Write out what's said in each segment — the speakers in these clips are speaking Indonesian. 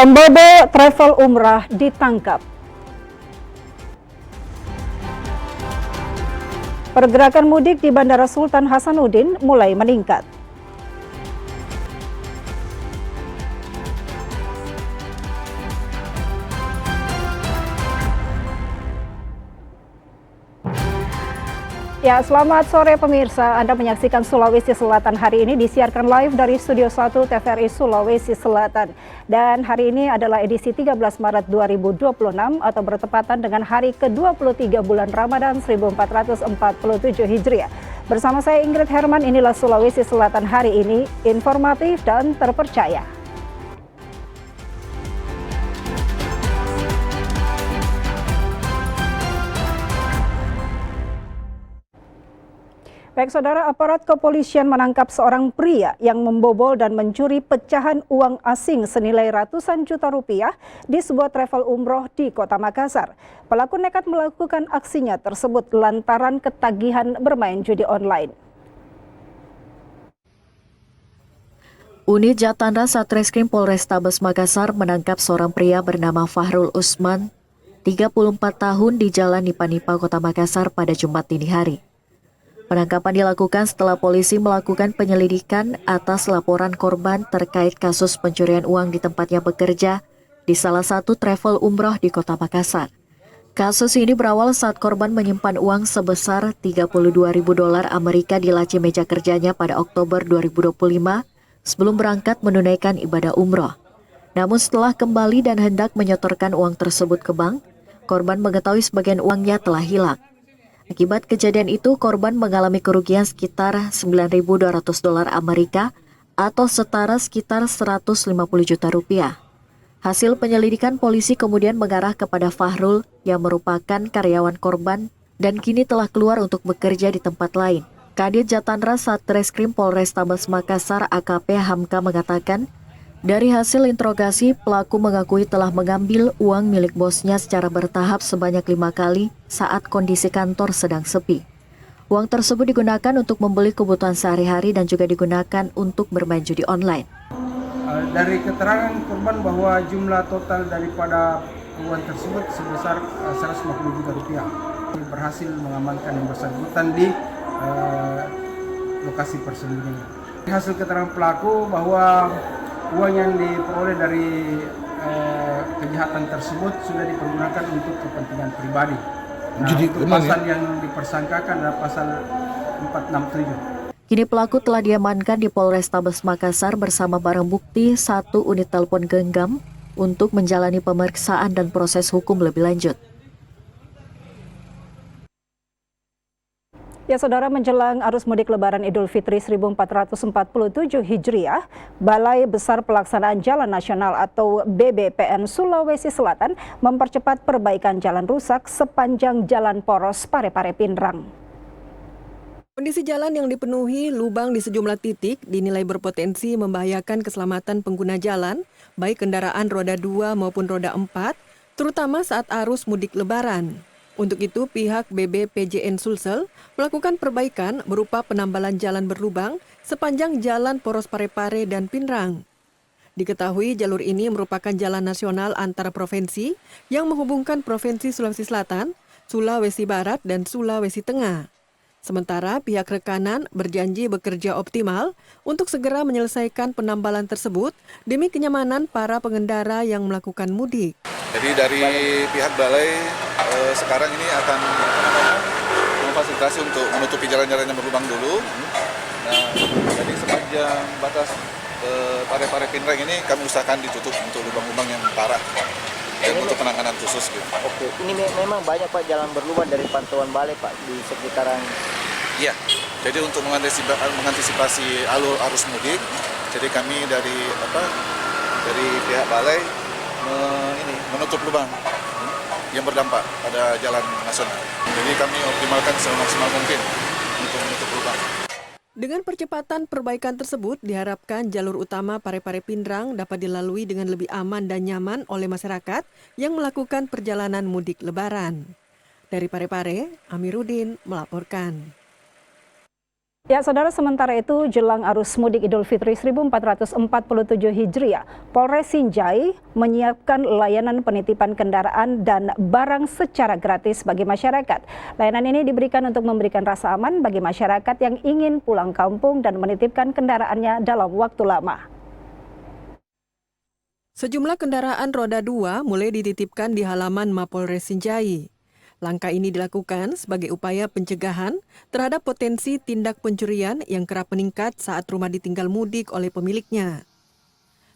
Pembobol travel umrah ditangkap. Pergerakan mudik di Bandara Sultan Hasanuddin mulai meningkat. Ya, selamat sore pemirsa. Anda menyaksikan Sulawesi Selatan hari ini disiarkan live dari Studio 1 TVRI Sulawesi Selatan. Dan hari ini adalah edisi 13 Maret 2026 atau bertepatan dengan hari ke-23 bulan Ramadan 1447 Hijriah. Bersama saya Ingrid Herman, inilah Sulawesi Selatan hari ini, informatif dan terpercaya. Baik saudara, aparat kepolisian menangkap seorang pria yang membobol dan mencuri pecahan uang asing senilai ratusan juta rupiah di sebuah travel umroh di Kota Makassar. Pelaku nekat melakukan aksinya tersebut lantaran ketagihan bermain judi online. Unit Jatanda Satreskrim Polrestabes Makassar menangkap seorang pria bernama Fahrul Usman, 34 tahun di Jalan Nipa-Nipa, Kota Makassar pada Jumat dini hari. Penangkapan dilakukan setelah polisi melakukan penyelidikan atas laporan korban terkait kasus pencurian uang di tempatnya bekerja di salah satu travel umroh di Kota Makassar. Kasus ini berawal saat korban menyimpan uang sebesar $32.000 Amerika di laci meja kerjanya pada Oktober 2025 sebelum berangkat menunaikan ibadah umroh. Namun setelah kembali dan hendak menyetorkan uang tersebut ke bank, korban mengetahui sebagian uangnya telah hilang. Akibat kejadian itu, korban mengalami kerugian sekitar $9.200 Amerika atau setara sekitar 150 juta rupiah. Hasil penyelidikan polisi kemudian mengarah kepada Fahrul yang merupakan karyawan korban dan kini telah keluar untuk bekerja di tempat lain. Kadit Jatandra Satreskrim Polrestabes Makassar AKP Hamka mengatakan, dari hasil interogasi, pelaku mengakui telah mengambil uang milik bosnya secara bertahap sebanyak 5 kali saat kondisi kantor sedang sepi. Uang tersebut digunakan untuk membeli kebutuhan sehari-hari dan juga digunakan untuk bermain judi online. Dari keterangan korban bahwa jumlah total daripada uang tersebut sebesar 150 juta rupiah. Berhasil mengamankan yang bersangkutan di lokasi persembunyian. Hasil keterangan pelaku bahwa uang yang diperoleh dari kejahatan tersebut sudah dipergunakan untuk kepentingan pribadi. Nah, jadi untuk pasal yang dipersangkakan adalah pasal 467. Kini pelaku telah diamankan di Polrestabes Makassar bersama barang bukti 1 unit telepon genggam untuk menjalani pemeriksaan dan proses hukum lebih lanjut. Ya saudara, menjelang arus mudik Lebaran Idul Fitri 1447 Hijriah, Balai Besar Pelaksanaan Jalan Nasional atau BBPN Sulawesi Selatan mempercepat perbaikan jalan rusak sepanjang Jalan Poros Parepare Pinrang. Kondisi jalan yang dipenuhi lubang di sejumlah titik dinilai berpotensi membahayakan keselamatan pengguna jalan, baik kendaraan roda 2 maupun roda 4, terutama saat arus mudik Lebaran. Untuk itu, pihak BBPJN Sulsel melakukan perbaikan berupa penambalan jalan berlubang sepanjang Jalan Poros Parepare dan Pinrang. Diketahui jalur ini merupakan jalan nasional antar provinsi yang menghubungkan Provinsi Sulawesi Selatan, Sulawesi Barat, dan Sulawesi Tengah. Sementara pihak rekanan berjanji bekerja optimal untuk segera menyelesaikan penambalan tersebut demi kenyamanan para pengendara yang melakukan mudik. Jadi dari pihak balai sekarang ini akan memfasilitasi untuk menutupi jalan-jalan yang berlubang dulu. Nah, jadi sepanjang batas Parepare Pinrang ini kami usahakan ditutup untuk lubang-lubang yang parah dan untuk penanganan khusus. Gitu. Oke, ini memang banyak Pak jalan berlubang dari pantauan balai Pak di sekitaran. Iya, jadi untuk mengantisipasi alur arus mudik, jadi kami dari pihak balai menutup lubang yang berdampak pada jalan nasional. Jadi kami optimalkan semaksimal mungkin untuk menutup lubang. Dengan percepatan perbaikan tersebut, diharapkan jalur utama Parepare Pinrang dapat dilalui dengan lebih aman dan nyaman oleh masyarakat yang melakukan perjalanan mudik Lebaran. Dari Parepare, Amiruddin melaporkan. Ya, saudara, sementara itu jelang arus mudik Idul Fitri 1447 Hijriah, Polres Sinjai menyiapkan layanan penitipan kendaraan dan barang secara gratis bagi masyarakat. Layanan ini diberikan untuk memberikan rasa aman bagi masyarakat yang ingin pulang kampung dan menitipkan kendaraannya dalam waktu lama. Sejumlah kendaraan roda 2 mulai dititipkan di halaman Mapolres Sinjai. Langkah ini dilakukan sebagai upaya pencegahan terhadap potensi tindak pencurian yang kerap meningkat saat rumah ditinggal mudik oleh pemiliknya.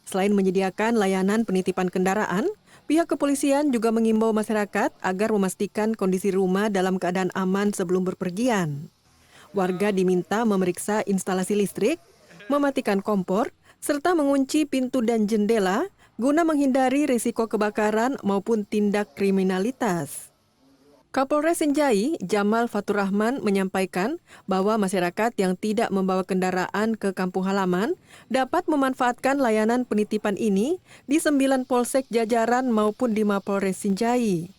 Selain menyediakan layanan penitipan kendaraan, pihak kepolisian juga mengimbau masyarakat agar memastikan kondisi rumah dalam keadaan aman sebelum berpergian. Warga diminta memeriksa instalasi listrik, mematikan kompor, serta mengunci pintu dan jendela guna menghindari risiko kebakaran maupun tindak kriminalitas. Kapolres Sinjai, Jamal Fatur Rahman, menyampaikan bahwa masyarakat yang tidak membawa kendaraan ke kampung halaman dapat memanfaatkan layanan penitipan ini di 9 polsek jajaran maupun di Mapolres Sinjai.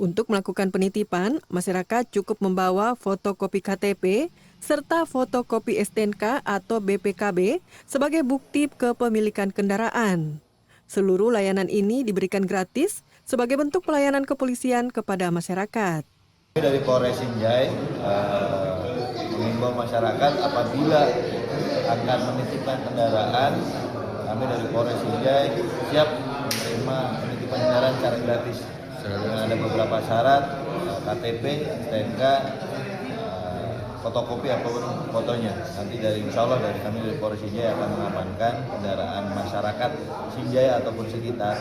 Untuk melakukan penitipan, masyarakat cukup membawa fotokopi KTP serta fotokopi STNK atau BPKB sebagai bukti kepemilikan kendaraan. Seluruh layanan ini diberikan gratis sebagai bentuk pelayanan kepolisian kepada masyarakat. Dari Polres Sinjai mengimbau masyarakat apabila akan menitipkan kendaraan, kami dari Polres Sinjai siap menerima penitipan kendaraan secara gratis. Dengan ada beberapa syarat, KTP, STNK, fotokopi apapun fotonya. Nanti insya Allah dari kami dari Polres Sinjai akan mengamankan kendaraan masyarakat Sinjai ataupun sekitar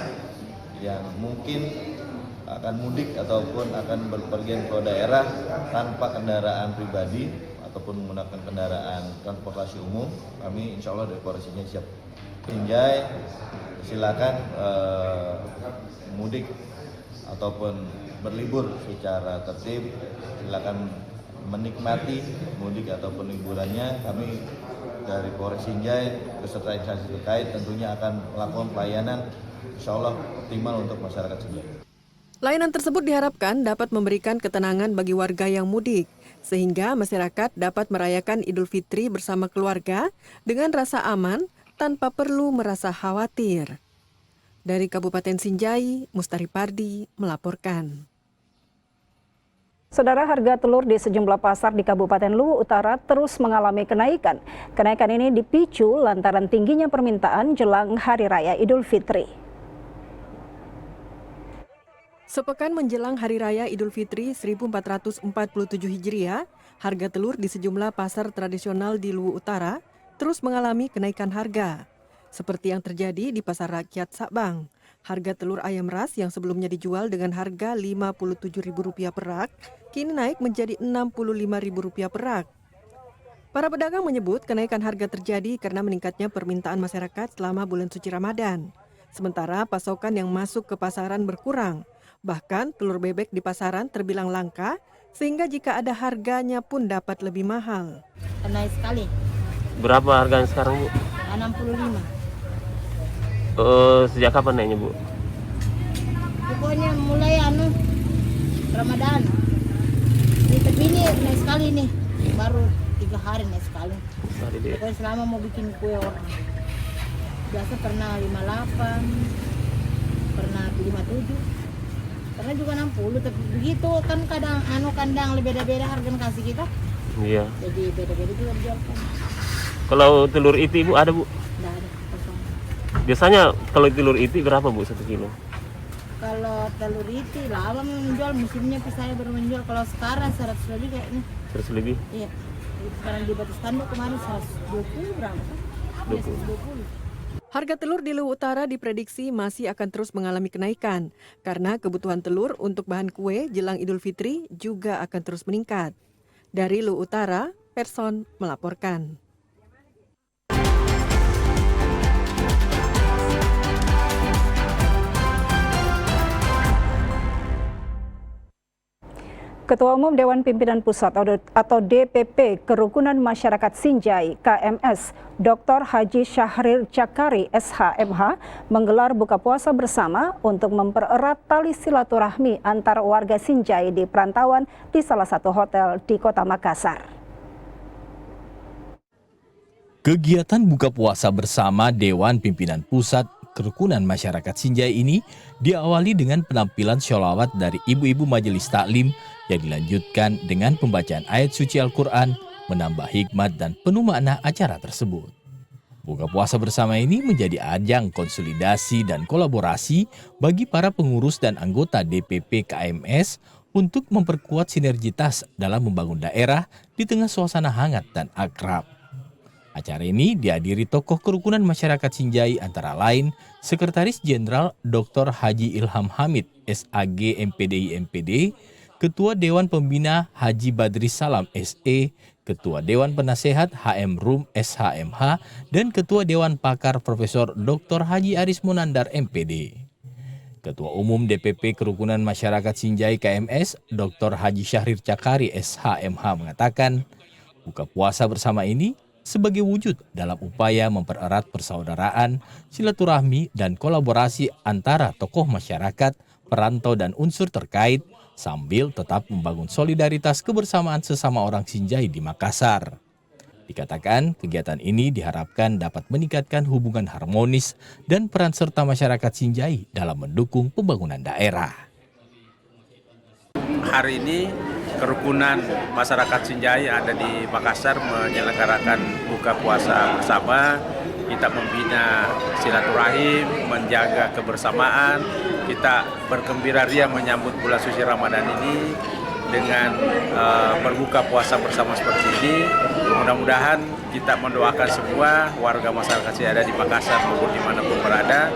yang mungkin akan mudik ataupun akan berpergian ke daerah tanpa kendaraan pribadi ataupun menggunakan kendaraan transportasi umum. Kami insya Allah dari Polres Sinjai siap. Sinjai silakan mudik ataupun berlibur secara tertib, silakan menikmati mudik ataupun liburannya. Kami dari Polres Sinjai beserta instansi terkait tentunya akan melakukan pelayanan insya Allah optimal untuk masyarakat Sinjai. Layanan tersebut diharapkan dapat memberikan ketenangan bagi warga yang mudik, sehingga masyarakat dapat merayakan Idul Fitri bersama keluarga dengan rasa aman tanpa perlu merasa khawatir. Dari Kabupaten Sinjai, Mustari Pardi melaporkan. Saudara, harga telur di sejumlah pasar di Kabupaten Luwu Utara terus mengalami kenaikan. Kenaikan ini dipicu lantaran tingginya permintaan jelang Hari Raya Idul Fitri. Sepekan menjelang Hari Raya Idul Fitri 1447 Hijriah, harga telur di sejumlah pasar tradisional di Luwu Utara terus mengalami kenaikan harga. Seperti yang terjadi di Pasar Rakyat Sabang, harga telur ayam ras yang sebelumnya dijual dengan harga Rp57.000 per rak, kini naik menjadi Rp65.000 per rak. Para pedagang menyebut kenaikan harga terjadi karena meningkatnya permintaan masyarakat selama bulan suci Ramadan. Sementara pasokan yang masuk ke pasaran berkurang. Bahkan telur bebek di pasaran terbilang langka, sehingga jika ada harganya pun dapat lebih mahal. Naik sekali. Berapa harganya sekarang, Bu? 65. Sejak kapan naiknya, Bu? Pokoknya mulai Ramadan. Tapi ini naik sekali nih. Baru 3 hari naik sekali. Pokoknya selama mau bikin kue orang. Biasa pernah 58, pernah 57. Karena juga 60, tapi begitu kan kadang kandang lebih beda-beda harga kasih kita. Iya. Jadi beda-beda juga dijualkan. Kalau telur iti, Bu, ada, Bu? Nggak ada, kosong. Biasanya kalau telur iti berapa, Bu, 1 kilo? Kalau telur iti lama menjual, musimnya saya baru menjual. Kalau sekarang 100 lebih kayaknya. 100 lebih? Iya. Sekarang di Batu Tanduk kemarin 120 berapa? 20. Harga telur di Luwu Utara diprediksi masih akan terus mengalami kenaikan karena kebutuhan telur untuk bahan kue jelang Idul Fitri juga akan terus meningkat. Dari Luwu Utara, Person melaporkan. Ketua Umum Dewan Pimpinan Pusat atau DPP Kerukunan Masyarakat Sinjai KMS, Dr. Haji Syahrir Cakari SHMH menggelar buka puasa bersama untuk mempererat tali silaturahmi antar warga Sinjai di perantauan di salah satu hotel di Kota Makassar. Kegiatan buka puasa bersama Dewan Pimpinan Pusat Kerukunan Masyarakat Sinjai ini diawali dengan penampilan sholawat dari ibu-ibu majelis taklim yang dilanjutkan dengan pembacaan ayat suci Al-Quran, menambah hikmat dan penuh makna acara tersebut. Buka puasa bersama ini menjadi ajang konsolidasi dan kolaborasi bagi para pengurus dan anggota DPP KMS untuk memperkuat sinergitas dalam membangun daerah di tengah suasana hangat dan akrab. Acara ini dihadiri tokoh kerukunan masyarakat Sinjai antara lain Sekretaris Jenderal Dr. Haji Ilham Hamid, SAG MPDI MPD, Ketua Dewan Pembina Haji Badri Salam SE, Ketua Dewan Penasehat HM Rum SHMH, dan Ketua Dewan Pakar Profesor Dr. Haji Aris Munandar MPD. Ketua Umum DPP Kerukunan Masyarakat Sinjai KMS, Dr. Haji Syahrir Cakari SHMH mengatakan, buka puasa bersama ini sebagai wujud dalam upaya mempererat persaudaraan, silaturahmi, dan kolaborasi antara tokoh masyarakat, perantau, dan unsur terkait, sambil tetap membangun solidaritas kebersamaan sesama orang Sinjai di Makassar. Dikatakan, kegiatan ini diharapkan dapat meningkatkan hubungan harmonis dan peran serta masyarakat Sinjai dalam mendukung pembangunan daerah. Hari ini Kerukunan Masyarakat Sinjai ada di Makassar menyelenggarakan buka puasa bersama. Kita membina silaturahim, menjaga kebersamaan. Kita bergembira ria menyambut bulan suci Ramadan ini dengan berbuka puasa bersama seperti ini. Mudah-mudahan kita mendoakan semua warga masyarakat yang ada di Makassar maupun dimanapun berada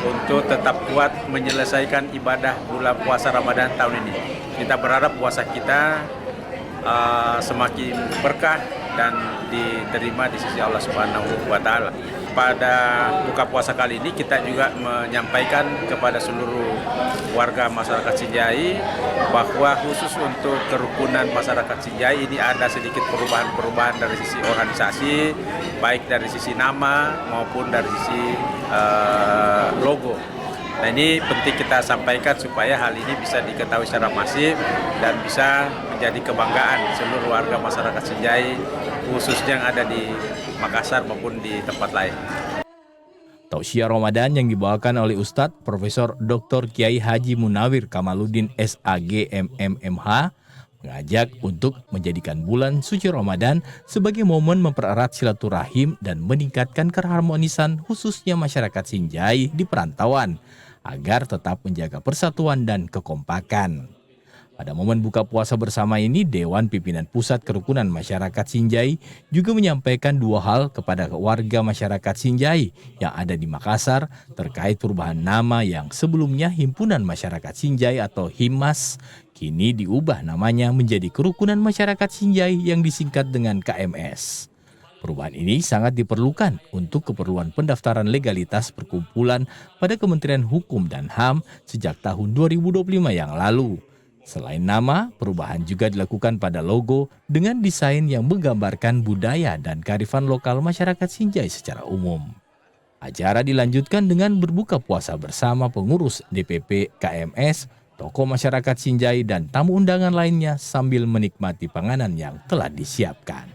untuk tetap kuat menyelesaikan ibadah bulan puasa Ramadan tahun ini. Kita berharap puasa kita semakin berkah dan diterima di sisi Allah Subhanahu wa Ta'ala. Pada buka puasa kali ini kita juga menyampaikan kepada seluruh warga masyarakat Sinjai bahwa khusus untuk kerukunan masyarakat Sinjai ini ada sedikit perubahan-perubahan dari sisi organisasi, baik dari sisi nama maupun dari sisi logo. Nah, ini penting kita sampaikan supaya hal ini bisa diketahui secara masif dan bisa menjadi kebanggaan seluruh warga masyarakat Sinjai, khususnya yang ada di Makassar maupun di tempat lain. Tausiah Ramadan yang dibawakan oleh Ustadz Profesor Dr. Kiai Haji Munawir Kamaluddin SAG MMMH mengajak untuk menjadikan bulan suci Ramadan sebagai momen mempererat silaturahim dan meningkatkan keharmonisan khususnya masyarakat Sinjai di perantauan agar tetap menjaga persatuan dan kekompakan. Pada momen buka puasa bersama ini, Dewan Pimpinan Pusat Kerukunan Masyarakat Sinjai juga menyampaikan dua hal kepada warga masyarakat Sinjai yang ada di Makassar terkait perubahan nama yang sebelumnya Himpunan Masyarakat Sinjai atau HIMAS, kini diubah namanya menjadi Kerukunan Masyarakat Sinjai yang disingkat dengan KMS. Perubahan ini sangat diperlukan untuk keperluan pendaftaran legalitas perkumpulan pada Kementerian Hukum dan HAM sejak tahun 2025 yang lalu. Selain nama, perubahan juga dilakukan pada logo dengan desain yang menggambarkan budaya dan kearifan lokal masyarakat Sinjai secara umum. Acara dilanjutkan dengan berbuka puasa bersama pengurus DPP KMS, tokoh masyarakat Sinjai, dan tamu undangan lainnya sambil menikmati panganan yang telah disiapkan.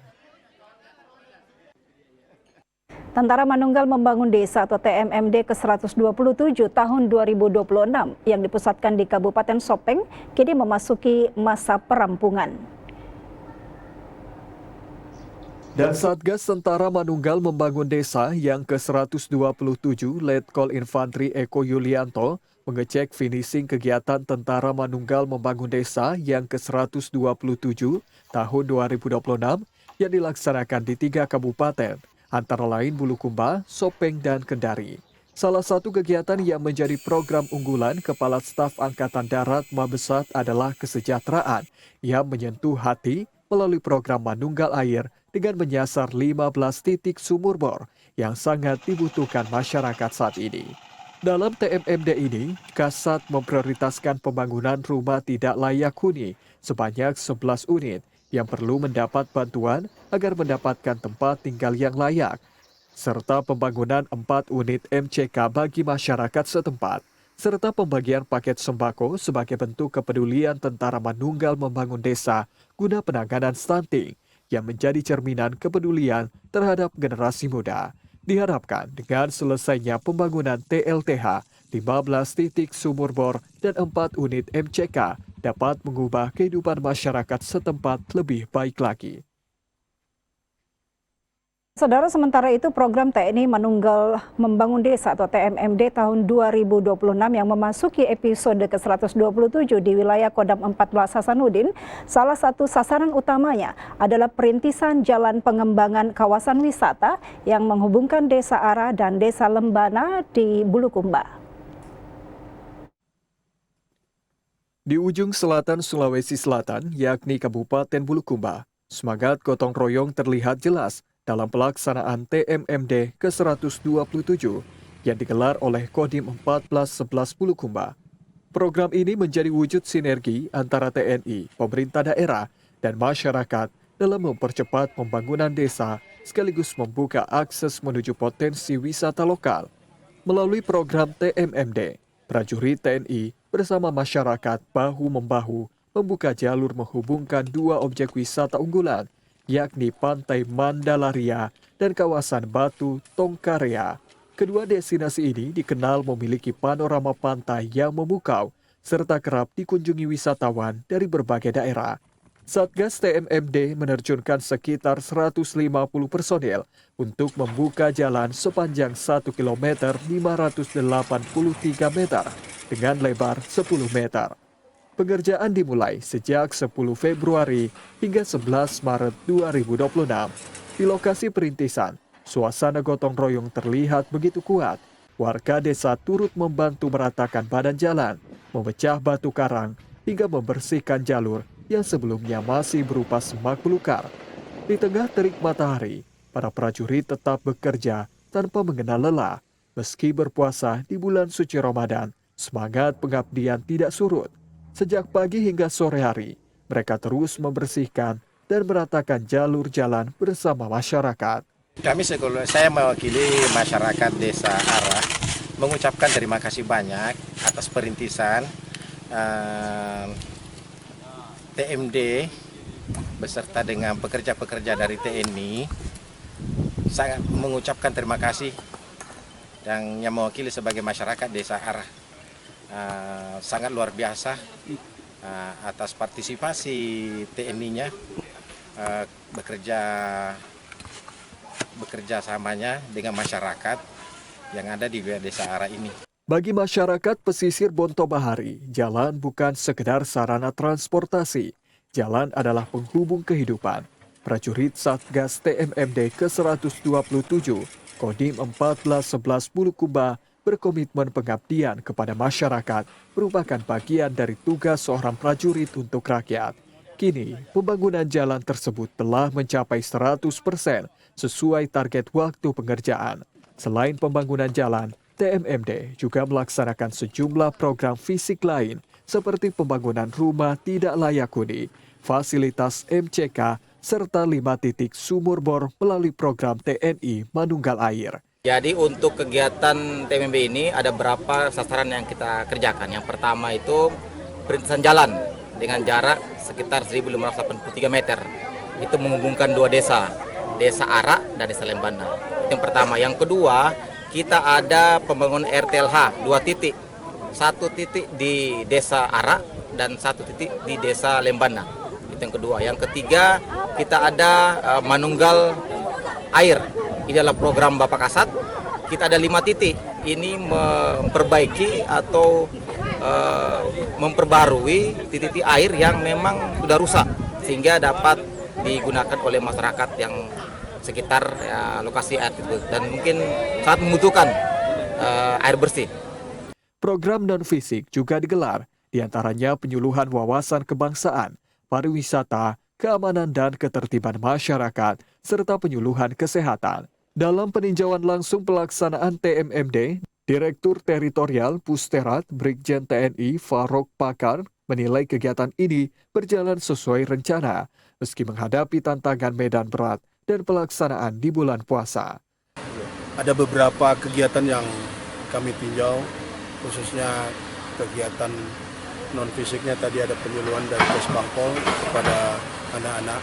Tentara Manunggal Membangun Desa atau TMMD ke-127 tahun 2026 yang dipusatkan di Kabupaten Sopeng kini memasuki masa perampungan. Dan Satgas Tentara Manunggal Membangun Desa yang ke-127 Letkol Infantri Eko Yulianto mengecek finishing kegiatan Tentara Manunggal Membangun Desa yang ke-127 tahun 2026 yang dilaksanakan di 3 kabupaten, antara lain Bulukumba, Sopeng, dan Kendari. Salah satu kegiatan yang menjadi program unggulan Kepala Staf Angkatan Darat Mabesat adalah kesejahteraan yang menyentuh hati melalui program Manunggal Air dengan menyasar 15 titik sumur bor yang sangat dibutuhkan masyarakat saat ini. Dalam TMMD ini, Kasat memprioritaskan pembangunan rumah tidak layak huni sebanyak 11 unit yang perlu mendapat bantuan agar mendapatkan tempat tinggal yang layak, serta pembangunan 4 unit MCK bagi masyarakat setempat, serta pembagian paket sembako sebagai bentuk kepedulian Tentara Manunggal Membangun Desa guna penanganan stunting yang menjadi cerminan kepedulian terhadap generasi muda. Diharapkan dengan selesainya pembangunan TLTH, 15 titik sumur bor dan 4 unit MCK dapat mengubah kehidupan masyarakat setempat lebih baik lagi. Saudara, sementara itu program TNI Manunggal Membangun Desa atau TMMD tahun 2026 yang memasuki episode ke-127 di wilayah Kodam 14 Hasanuddin, salah satu sasaran utamanya adalah perintisan jalan pengembangan kawasan wisata yang menghubungkan Desa Ara dan Desa Lembana di Bulukumba. Di ujung selatan Sulawesi Selatan, yakni Kabupaten Bulukumba, semangat gotong royong terlihat jelas dalam pelaksanaan TMMD ke-127 yang digelar oleh Kodim 1411 Bulukumba. Program ini menjadi wujud sinergi antara TNI, pemerintah daerah, dan masyarakat dalam mempercepat pembangunan desa sekaligus membuka akses menuju potensi wisata lokal. Melalui program TMMD, prajurit TNI bersama masyarakat bahu-membahu membuka jalur menghubungkan dua objek wisata unggulan, yakni Pantai Mandalaria dan kawasan Batu Tongkarea. Kedua destinasi ini dikenal memiliki panorama pantai yang memukau serta kerap dikunjungi wisatawan dari berbagai daerah. Satgas TMMD menerjunkan sekitar 150 personil untuk membuka jalan sepanjang 1 km 583 meter dengan lebar 10 meter. Pengerjaan dimulai sejak 10 Februari hingga 11 Maret 2026. Di lokasi perintisan, suasana gotong royong terlihat begitu kuat. Warga desa turut membantu meratakan badan jalan, memecah batu karang, hingga membersihkan jalur yang sebelumnya masih berupa semak belukar. Di tengah terik matahari, para prajurit tetap bekerja tanpa mengenal lelah. Meski berpuasa di bulan suci Ramadan, semangat pengabdian tidak surut. Sejak pagi hingga sore hari, mereka terus membersihkan dan meratakan jalur jalan bersama masyarakat. Saya mewakili masyarakat Desa Ara mengucapkan terima kasih banyak atas perintisan TMD beserta dengan pekerja-pekerja dari TNI. Sangat mengucapkan terima kasih dan yang mewakili sebagai masyarakat Desa Ara. Sangat luar biasa atas partisipasi TNI-nya bekerja samanya dengan masyarakat yang ada di Desa Ara ini. Bagi masyarakat pesisir Bontobahari, jalan bukan sekedar sarana transportasi. Jalan adalah penghubung kehidupan. Prajurit Satgas TMMD ke-127, Kodim 1411 Bulukumba, berkomitmen pengabdian kepada masyarakat merupakan bagian dari tugas seorang prajurit untuk rakyat. Kini, pembangunan jalan tersebut telah mencapai 100% sesuai target waktu pengerjaan. Selain pembangunan jalan, TMMD juga melaksanakan sejumlah program fisik lain seperti pembangunan rumah tidak layak huni, fasilitas MCK, serta 5 titik sumur bor melalui program TNI Manunggal Air. Jadi untuk kegiatan TMMD ini ada beberapa sasaran yang kita kerjakan. Yang pertama itu perintisan jalan dengan jarak sekitar 1.583 meter. Itu menghubungkan dua desa, Desa Ara dan Desa Lembana. Itu yang pertama. Yang kedua, kita ada pembangunan RTLH 2 titik. 1 titik di Desa Ara dan 1 titik di Desa Lembana. Itu yang kedua. Yang ketiga, kita ada Manunggal Air. Ini adalah program Bapak Kasat. Kita ada 5 titik. Ini memperbaiki atau memperbarui titik-titik air yang memang sudah rusak sehingga dapat digunakan oleh masyarakat yang sekitar lokasi air tersebut dan mungkin sangat membutuhkan air bersih. Program non-fisik juga digelar, diantaranya penyuluhan wawasan kebangsaan, pariwisata, keamanan dan ketertiban masyarakat, serta penyuluhan kesehatan. Dalam peninjauan langsung pelaksanaan TMMD, Direktur Teritorial Pusterat Brigjen TNI Farok Pakar menilai kegiatan ini berjalan sesuai rencana, meski menghadapi tantangan medan berat dan pelaksanaan di bulan puasa. Ada beberapa kegiatan yang kami tinjau, khususnya kegiatan non-fisiknya tadi ada penyuluhan dari Kesbangpol kepada anak-anak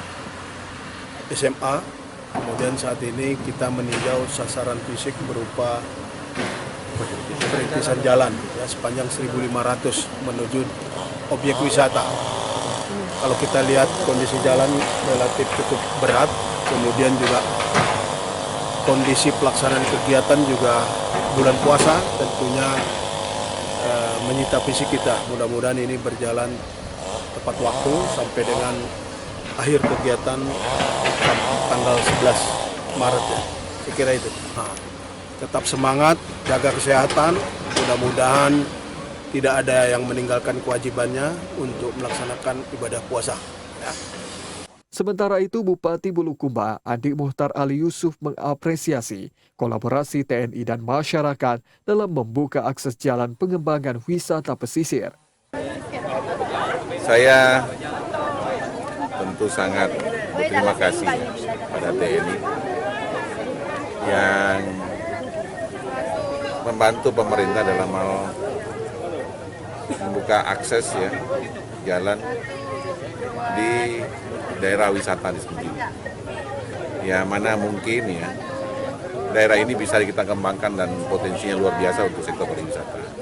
SMA. Kemudian saat ini kita meninjau sasaran fisik berupa perintisan jalan ya, sepanjang 1.500 menuju objek wisata. Kalau kita lihat kondisi jalan relatif cukup berat, kemudian juga kondisi pelaksanaan kegiatan juga bulan puasa tentunya menyita fisik kita. Mudah-mudahan ini berjalan tepat waktu sampai dengan akhir kegiatan tanggal 11 Maret ya. Saya kira itu. Tetap semangat, jaga kesehatan, mudah-mudahan tidak ada yang meninggalkan kewajibannya untuk melaksanakan ibadah puasa. Ya. Sementara itu, Bupati Bulukumba, Andi Muhtar Ali Yusuf mengapresiasi kolaborasi TNI dan masyarakat dalam membuka akses jalan pengembangan wisata pesisir. Saya tentu sangat berterima kasih pada TNI yang membantu pemerintah dalam hal membuka akses ya jalan di daerah wisata di sini. Ya mana mungkin ya daerah ini bisa kita kembangkan dan potensinya luar biasa untuk sektor pariwisata.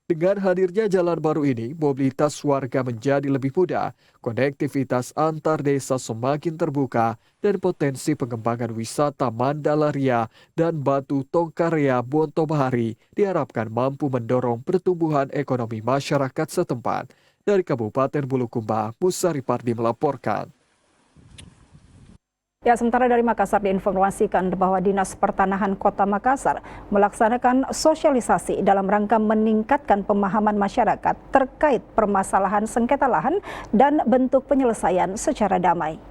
Dengan hadirnya jalan baru ini, mobilitas warga menjadi lebih mudah, konektivitas antar desa semakin terbuka, dan potensi pengembangan wisata Mandalaria dan Batu Tongkarea Bontobahari diharapkan mampu mendorong pertumbuhan ekonomi masyarakat setempat. Dari Kabupaten Bulukumba, Musari Pardi melaporkan. Ya, sementara dari Makassar diinformasikan bahwa Dinas Pertanahan Kota Makassar melaksanakan sosialisasi dalam rangka meningkatkan pemahaman masyarakat terkait permasalahan sengketa lahan dan bentuk penyelesaian secara damai.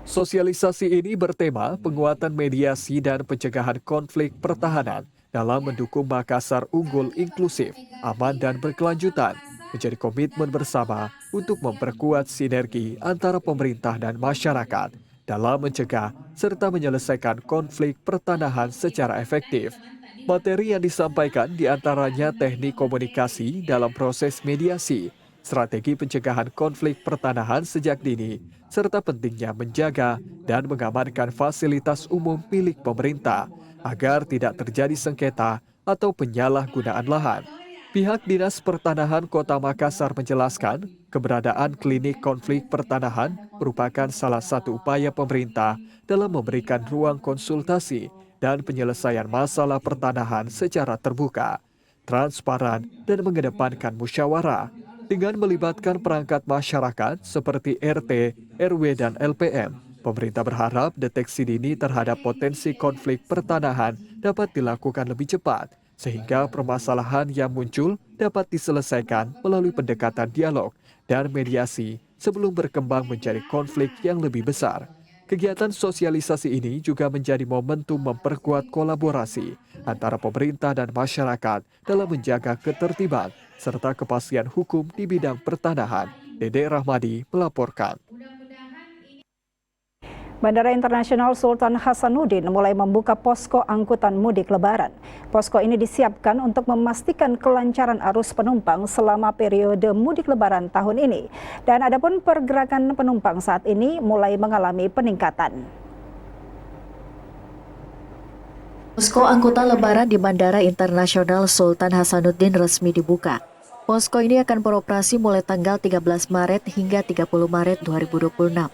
Sosialisasi ini bertema penguatan mediasi dan pencegahan konflik pertahanan dalam mendukung Makassar unggul inklusif, aman dan berkelanjutan. Menjadi komitmen bersama untuk memperkuat sinergi antara pemerintah dan masyarakat dalam mencegah serta menyelesaikan konflik pertanahan secara efektif. Materi yang disampaikan diantaranya teknik komunikasi dalam proses mediasi, strategi pencegahan konflik pertanahan sejak dini, serta pentingnya menjaga dan mengamankan fasilitas umum milik pemerintah agar tidak terjadi sengketa atau penyalahgunaan lahan. Pihak Dinas Pertanahan Kota Makassar menjelaskan, keberadaan klinik konflik pertanahan merupakan salah satu upaya pemerintah dalam memberikan ruang konsultasi dan penyelesaian masalah pertanahan secara terbuka, transparan, dan mengedepankan musyawarah. Dengan melibatkan perangkat masyarakat seperti RT, RW, dan LPM, pemerintah berharap deteksi dini terhadap potensi konflik pertanahan dapat dilakukan lebih cepat, sehingga permasalahan yang muncul dapat diselesaikan melalui pendekatan dialog dan mediasi sebelum berkembang menjadi konflik yang lebih besar. Kegiatan sosialisasi ini juga menjadi momentum memperkuat kolaborasi antara pemerintah dan masyarakat dalam menjaga ketertiban serta kepastian hukum di bidang pertanahan. Dede Rahmadi melaporkan. Bandara Internasional Sultan Hasanuddin mulai membuka posko angkutan mudik Lebaran. Posko ini disiapkan untuk memastikan kelancaran arus penumpang selama periode mudik Lebaran tahun ini. Dan adapun pergerakan penumpang saat ini mulai mengalami peningkatan. Posko angkutan Lebaran di Bandara Internasional Sultan Hasanuddin resmi dibuka. Posko ini akan beroperasi mulai tanggal 13 Maret hingga 30 Maret 2026.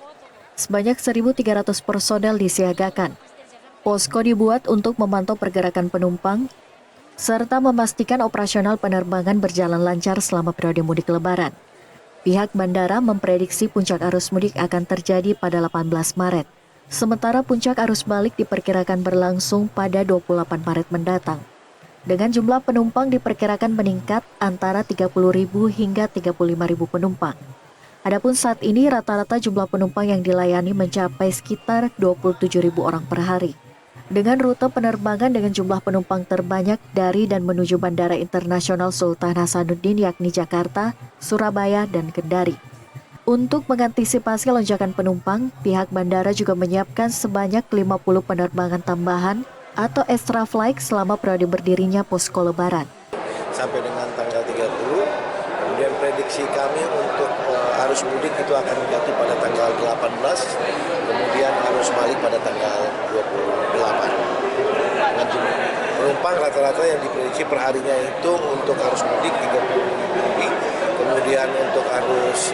Sebanyak 1.300 personel disiagakan. Posko dibuat untuk memantau pergerakan penumpang serta memastikan operasional penerbangan berjalan lancar selama periode mudik Lebaran. Pihak bandara memprediksi puncak arus mudik akan terjadi pada 18 Maret, sementara puncak arus balik diperkirakan berlangsung pada 28 Maret mendatang. Dengan jumlah penumpang diperkirakan meningkat antara 30.000 hingga 35.000 penumpang. Adapun saat ini rata-rata jumlah penumpang yang dilayani mencapai sekitar 27.000 orang per hari. Dengan rute penerbangan dengan jumlah penumpang terbanyak dari dan menuju Bandara Internasional Sultan Hasanuddin yakni Jakarta, Surabaya, dan Kendari. Untuk mengantisipasi lonjakan penumpang, pihak bandara juga menyiapkan sebanyak 50 penerbangan tambahan atau extra flight selama periode berdirinya posko Lebaran. Sampai dengan tanggal 30, kemudian prediksi kami untuk arus mudik itu akan jatuh pada tanggal 18, kemudian arus balik pada tanggal 28. Dengan penumpang rata-rata yang diprediksi per harinya itu untuk arus mudik 30 lebih, kemudian untuk arus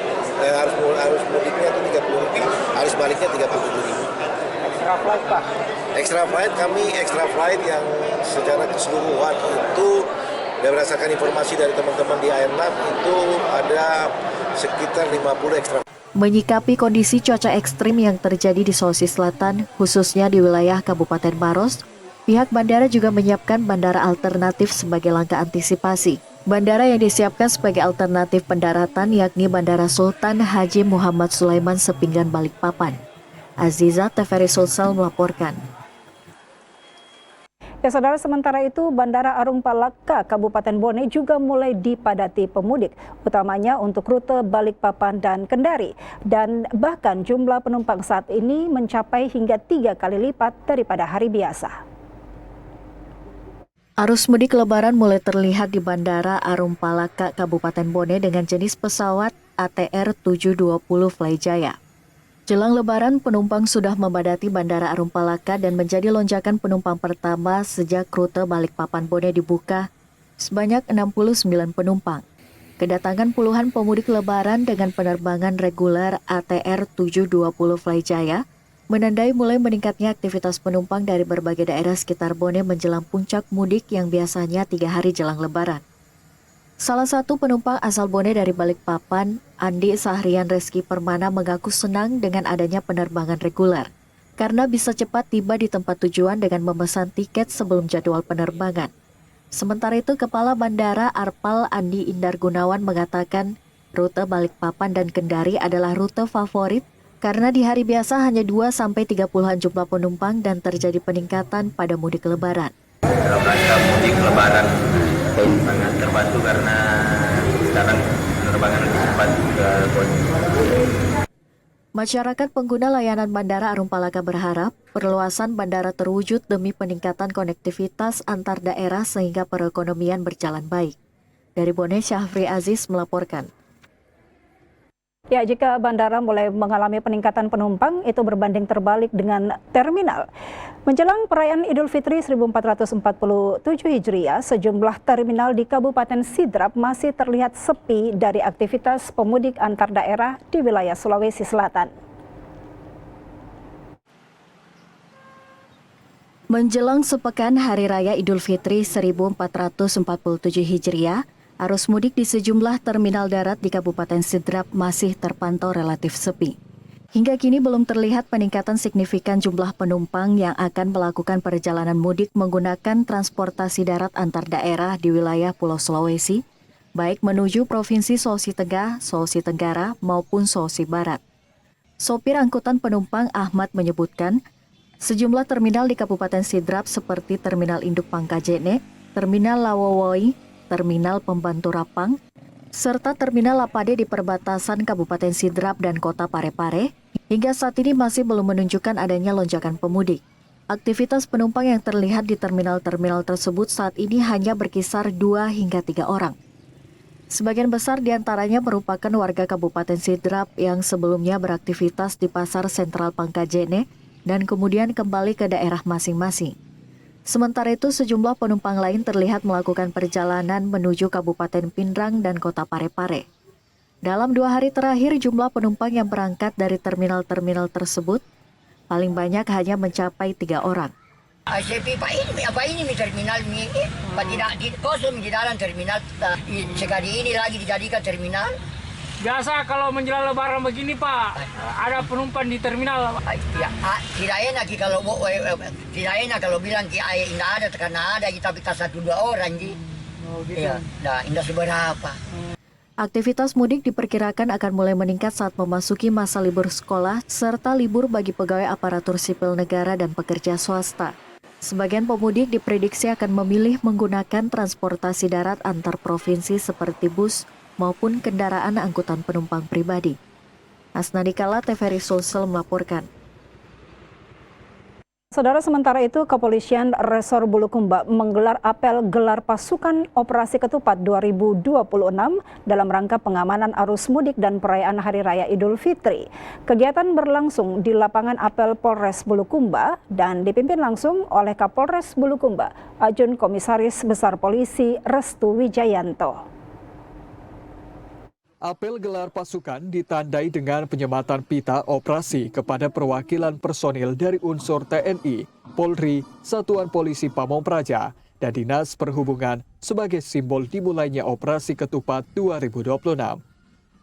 mudiknya itu 30 lebih, arus baliknya 37.000. Extra flight Pak? Extra flight yang secara keseluruhan itu berdasarkan informasi dari teman-teman di Airnav itu ada sekitar 50 ekstra. Menyikapi kondisi cuaca ekstrim yang terjadi di Sulawesi Selatan, khususnya di wilayah Kabupaten Maros, pihak bandara juga menyiapkan bandara alternatif sebagai langkah antisipasi. Bandara yang disiapkan sebagai alternatif pendaratan yakni Bandara Sultan Haji Muhammad Sulaiman Sepinggan Balikpapan. Aziza TVRI Sulsel melaporkan. Ya saudara, sementara itu Bandara Arung Palaka Kabupaten Bone juga mulai dipadati pemudik, utamanya untuk rute Balikpapan dan Kendari. Dan bahkan jumlah penumpang saat ini mencapai hingga 3 kali lipat daripada hari biasa. Arus mudik lebaran mulai terlihat di Bandara Arung Palaka Kabupaten Bone dengan jenis pesawat ATR 720 Flyjaya. Jelang lebaran, penumpang sudah membadati Bandara Arung Palaka dan menjadi lonjakan penumpang pertama sejak rute Balikpapan Bone dibuka sebanyak 69 penumpang. Kedatangan puluhan pemudik lebaran dengan penerbangan reguler ATR 720 Flyjaya menandai mulai meningkatnya aktivitas penumpang dari berbagai daerah sekitar Bone menjelang puncak mudik yang biasanya 3 hari jelang lebaran. Salah satu penumpang asal Bone dari Balikpapan, Andi Sahrian Reski Permana mengaku senang dengan adanya penerbangan reguler karena bisa cepat tiba di tempat tujuan dengan memesan tiket sebelum jadwal penerbangan. Sementara itu, Kepala Bandara Arpal Andi Indar Gunawan mengatakan rute Balikpapan dan Kendari adalah rute favorit karena di hari biasa hanya 2-30-an jumlah penumpang dan terjadi peningkatan pada mudik lebaran. Dalam rangka mudik lebaran sangat terbantu karena sekarang penerbangan lebih cepat ke Bone. Masyarakat pengguna layanan Bandara Arung Palaka berharap perluasan bandara terwujud demi peningkatan konektivitas antar daerah sehingga perekonomian berjalan baik. Dari Bone, Syahfri Aziz melaporkan. Ya, jika bandara mulai mengalami peningkatan penumpang, itu berbanding terbalik dengan terminal. Menjelang perayaan Idul Fitri 1447 Hijriah, sejumlah terminal di Kabupaten Sidrap masih terlihat sepi dari aktivitas pemudik antar daerah di wilayah Sulawesi Selatan. Menjelang sepekan Hari Raya Idul Fitri 1447 Hijriah, arus mudik di sejumlah terminal darat di Kabupaten Sidrap masih terpantau relatif sepi. Hingga kini belum terlihat peningkatan signifikan jumlah penumpang yang akan melakukan perjalanan mudik menggunakan transportasi darat antar daerah di wilayah Pulau Sulawesi, baik menuju Provinsi Sulawesi Tengah, Sulawesi Tenggara maupun Sulawesi Barat. Sopir angkutan penumpang Ahmad menyebutkan, sejumlah terminal di Kabupaten Sidrap seperti Terminal Induk Pangkajene, Terminal Lawowoi, Terminal Pembantu Rapang, serta Terminal Lapade di perbatasan Kabupaten Sidrap dan Kota Parepare, hingga saat ini masih belum menunjukkan adanya lonjakan pemudik. Aktivitas penumpang yang terlihat di terminal-terminal tersebut saat ini hanya berkisar 2 hingga 3 orang. Sebagian besar diantaranya merupakan warga Kabupaten Sidrap yang sebelumnya beraktivitas di Pasar Sentral Pangkajene dan kemudian kembali ke daerah masing-masing. Sementara itu, sejumlah penumpang lain terlihat melakukan perjalanan menuju Kabupaten Pindrang dan Kota Parepare. Dalam 2 hari terakhir, jumlah penumpang yang berangkat dari terminal-terminal tersebut paling banyak hanya mencapai 3 orang. Apa ini terminal ini? Tidak kosong di dalam terminal. Sekali ini lagi dijadikan terminal. Biasa kalau menjelang lebaran begini Pak, ada penumpang di terminal. Ya, tidak enak kalau bilang tidak ada karena ada kita bisa 1-2 orang ji. Oh, gitu. Ya, tidak seberapa. Aktivitas mudik diperkirakan akan mulai meningkat saat memasuki masa libur sekolah serta libur bagi pegawai aparatur sipil negara dan pekerja swasta. Sebagian pemudik diprediksi akan memilih menggunakan transportasi darat antar provinsi seperti bus maupun kendaraan angkutan penumpang pribadi. Asnadikala TVRI Sulsel melaporkan. Saudara, sementara itu Kepolisian Resor Bulukumba menggelar apel gelar pasukan Operasi Ketupat 2026 dalam rangka pengamanan arus mudik dan perayaan Hari Raya Idul Fitri. Kegiatan berlangsung di lapangan apel Polres Bulukumba dan dipimpin langsung oleh Kapolres Bulukumba, Ajun Komisaris Besar Polisi Restu Wijayanto. Apel gelar pasukan ditandai dengan penyematan pita operasi kepada perwakilan personil dari unsur TNI, Polri, Satuan Polisi Pamong Praja, dan Dinas Perhubungan sebagai simbol dimulainya Operasi Ketupat 2026.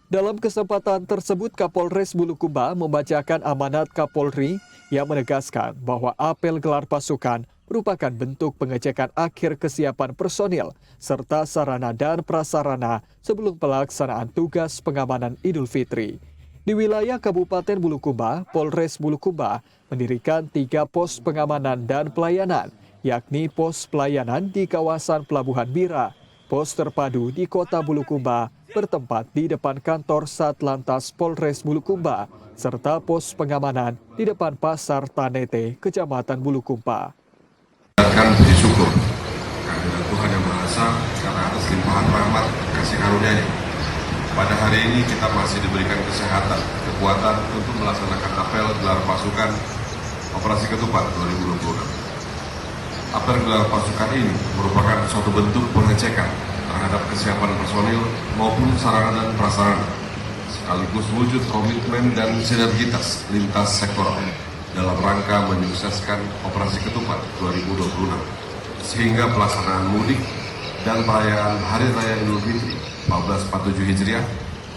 Dalam kesempatan tersebut, Kapolres Bulukumba membacakan amanat Kapolri yang menegaskan bahwa apel gelar pasukan merupakan bentuk pengecekan akhir kesiapan personil serta sarana dan prasarana sebelum pelaksanaan tugas pengamanan Idul Fitri. Di wilayah Kabupaten Bulukumba, Polres Bulukumba mendirikan 3 pos pengamanan dan pelayanan, yakni pos pelayanan di kawasan Pelabuhan Bira, pos terpadu di Kota Bulukumba bertempat di depan kantor Satlantas Polres Bulukumba, serta pos pengamanan di depan Pasar Tanete, Kecamatan Bulukumba. Akan puji syukur kehadirat Tuhan Yang Maha Esa karena atas limpahan rahmat kasih karunia-Nya. Pada hari ini kita masih diberikan kesehatan, kekuatan untuk melaksanakan apel gelar pasukan Operasi Ketupat 2026. Apel gelar pasukan ini merupakan suatu bentuk pengecekan terhadap kesiapan personil maupun sarana dan prasarana, sekaligus wujud komitmen dan sinergitas lintas sektoral dalam rangka menyukseskan Operasi Ketupat 2026, sehingga pelaksanaan mudik dan perayaan Hari Raya Idul Fitri 1447 Hijriah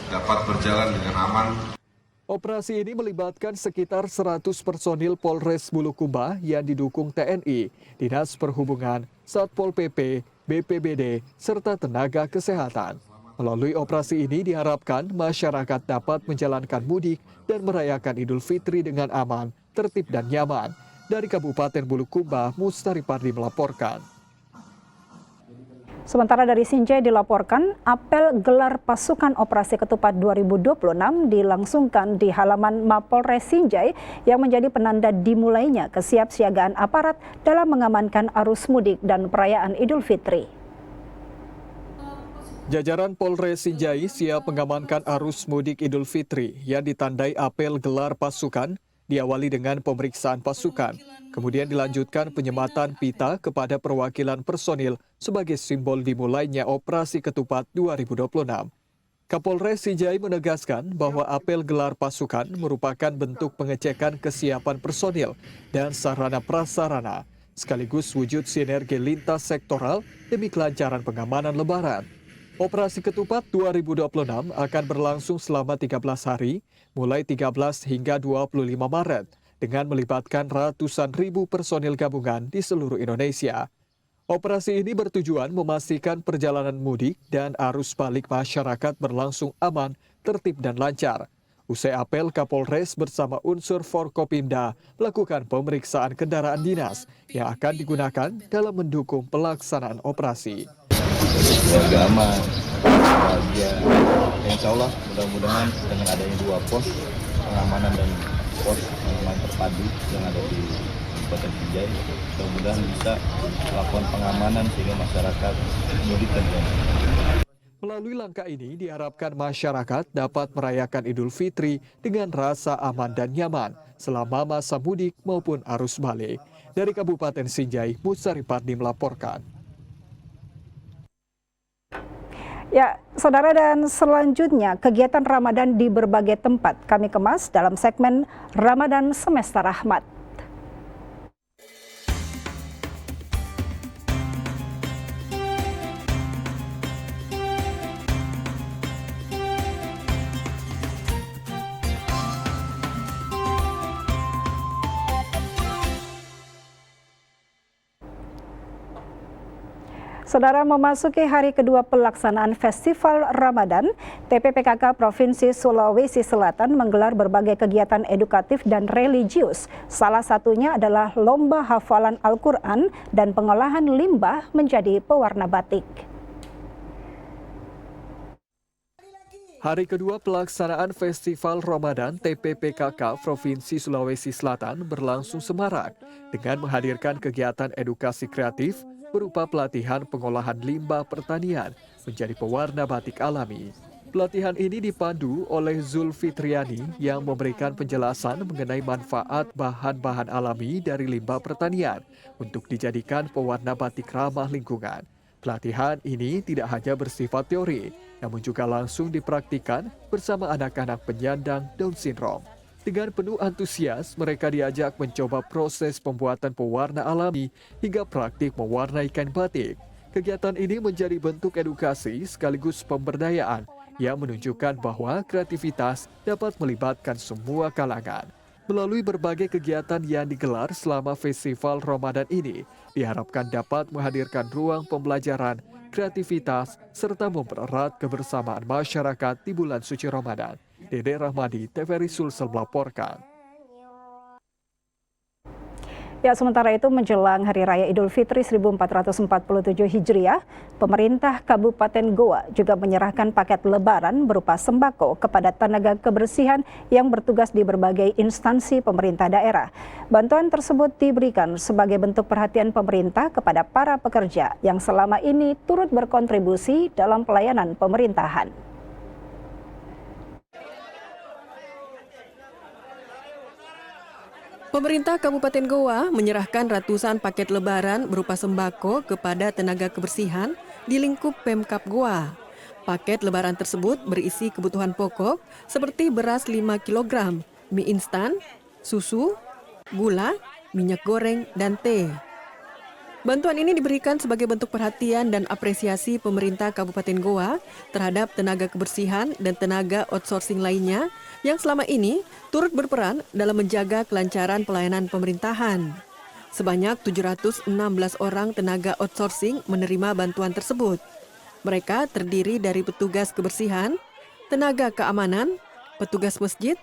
dapat berjalan dengan aman. Operasi ini melibatkan sekitar 100 personil Polres Bulukumba yang didukung TNI, Dinas Perhubungan, Satpol PP, BPBD, serta tenaga kesehatan. Melalui operasi ini diharapkan masyarakat dapat menjalankan mudik dan merayakan Idul Fitri dengan aman, tertib dan nyaman. Dari Kabupaten Bulukumba, Mustari Pardi melaporkan. Sementara dari Sinjai dilaporkan, apel gelar pasukan Operasi Ketupat 2026 dilangsungkan di halaman Mapolres Sinjai yang menjadi penanda dimulainya kesiapsiagaan aparat dalam mengamankan arus mudik dan perayaan Idul Fitri. Jajaran Polres Sinjai siap mengamankan arus mudik Idul Fitri yang ditandai apel gelar pasukan, diawali dengan pemeriksaan pasukan, kemudian dilanjutkan penyematan pita kepada perwakilan personil sebagai simbol dimulainya Operasi Ketupat 2026. Kapolres Sinjai menegaskan bahwa apel gelar pasukan merupakan bentuk pengecekan kesiapan personil dan sarana prasarana, sekaligus wujud sinergi lintas sektoral demi kelancaran pengamanan Lebaran. Operasi Ketupat 2026 akan berlangsung selama 13 hari, mulai 13 hingga 25 Maret, dengan melibatkan ratusan ribu personil gabungan di seluruh Indonesia. Operasi ini bertujuan memastikan perjalanan mudik dan arus balik masyarakat berlangsung aman, tertib dan lancar. Usai apel, Kapolres bersama unsur Forkopimda melakukan pemeriksaan kendaraan dinas yang akan digunakan dalam mendukung pelaksanaan operasi. Keluarga aman, bahagia. Insya Allah mudah-mudahan dengan adanya 2 pos pengamanan dan pos pengamanan terpadu yang ada di Kabupaten Sinjai, mudah-mudahan bisa melakukan pengamanan sehingga masyarakat mudik dan nyaman. Melalui langkah ini diharapkan masyarakat dapat merayakan Idul Fitri dengan rasa aman dan nyaman selama masa mudik maupun arus balik. Dari Kabupaten Sinjai, Mustari Pardi melaporkan. Ya, saudara, dan selanjutnya kegiatan Ramadan di berbagai tempat kami kemas dalam segmen Ramadan Semesta Rahmat. Saudara, memasuki hari kedua pelaksanaan Festival Ramadan, TPPKK Provinsi Sulawesi Selatan menggelar berbagai kegiatan edukatif dan religius. Salah satunya adalah lomba hafalan Al-Quran dan pengolahan limbah menjadi pewarna batik. Hari kedua pelaksanaan Festival Ramadan TPPKK Provinsi Sulawesi Selatan berlangsung semarak dengan menghadirkan kegiatan edukasi kreatif berupa pelatihan pengolahan limbah pertanian menjadi pewarna batik alami. Pelatihan ini dipandu oleh Zulfitriani yang memberikan penjelasan mengenai manfaat bahan-bahan alami dari limbah pertanian untuk dijadikan pewarna batik ramah lingkungan. Pelatihan ini tidak hanya bersifat teori, namun juga langsung dipraktikkan bersama anak-anak penyandang Down Syndrome. Dengan penuh antusias, mereka diajak mencoba proses pembuatan pewarna alami hingga praktik mewarnai kain batik. Kegiatan ini menjadi bentuk edukasi sekaligus pemberdayaan yang menunjukkan bahwa kreativitas dapat melibatkan semua kalangan. Melalui berbagai kegiatan yang digelar selama Festival Ramadan ini, diharapkan dapat menghadirkan ruang pembelajaran, kreativitas, serta mempererat kebersamaan masyarakat di bulan suci Ramadan. Dede Rahmadi, TVRI Sulsel melaporkan. Ya, sementara itu menjelang Hari Raya Idul Fitri 1447 Hijriah, pemerintah Kabupaten Goa juga menyerahkan paket lebaran berupa sembako kepada tenaga kebersihan yang bertugas di berbagai instansi pemerintah daerah. Bantuan tersebut diberikan sebagai bentuk perhatian pemerintah kepada para pekerja yang selama ini turut berkontribusi dalam pelayanan pemerintahan. Pemerintah Kabupaten Goa menyerahkan ratusan paket lebaran berupa sembako kepada tenaga kebersihan di lingkup Pemkab Goa. Paket lebaran tersebut berisi kebutuhan pokok seperti beras 5 kg, mie instan, susu, gula, minyak goreng, dan teh. Bantuan ini diberikan sebagai bentuk perhatian dan apresiasi pemerintah Kabupaten Goa terhadap tenaga kebersihan dan tenaga outsourcing lainnya yang selama ini turut berperan dalam menjaga kelancaran pelayanan pemerintahan. Sebanyak 716 orang tenaga outsourcing menerima bantuan tersebut. Mereka terdiri dari petugas kebersihan, tenaga keamanan, petugas masjid,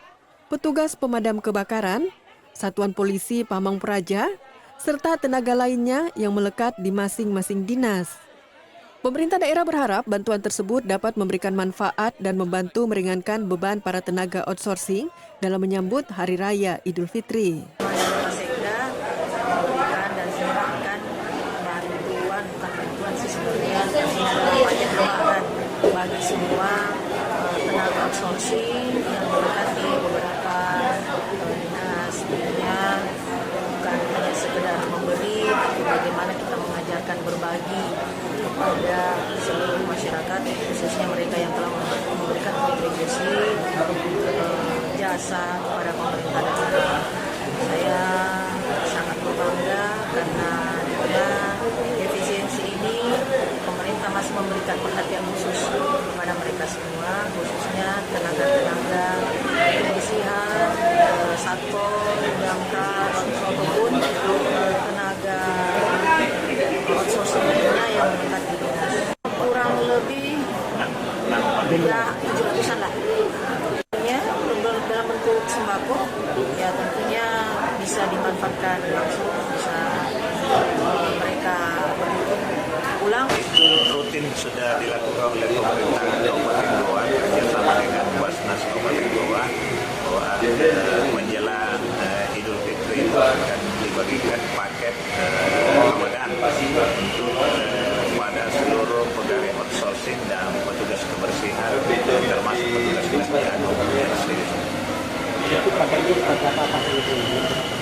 petugas pemadam kebakaran, satuan polisi Pamang Praja, serta tenaga lainnya yang melekat di masing-masing dinas. Pemerintah daerah berharap bantuan tersebut dapat memberikan manfaat dan membantu meringankan beban para tenaga outsourcing dalam menyambut Hari Raya Idul Fitri. Sekda memberikan dan menyerahkan bantuan, bukan bantuan sih sebenarnya, paket lebaran bagi semua tenaga outsourcing yang melekat di beberapa dinas. Sebenarnya bukan hanya sekedar memberi, tapi bagaimana kita mengajarkan berbagi kepada seluruh masyarakat, khususnya mereka yang telah memberikan kontribusi jasa kepada pemerintah daerah. Saya sangat berbangga karena di tengah efisiensi ini pemerintah masih memberikan perhatian khusus kepada mereka semua, khususnya tenaga-tenaga kebersihan, satpol, damkar, ataupun tenaga outsourcing lainnya yang melekat di dinas. Kurang lebih ya 700-an lah. Ya, dalam bentuk sembako, ya tentunya bisa dimanfaatkan langsung, bisa mereka pulang. Itu rutin sudah dilakukan oleh pemerintah Kabupaten Goa bersama dengan Basnas Kabupaten Goa bahwa menjelang Idul Fitri itu akan dibagikan paket Ramadan untuk pada seluruh pegawai outsourcing dan petugas kebersihan termasuk petugas kebersihan Itu paketnya seperti apa itu?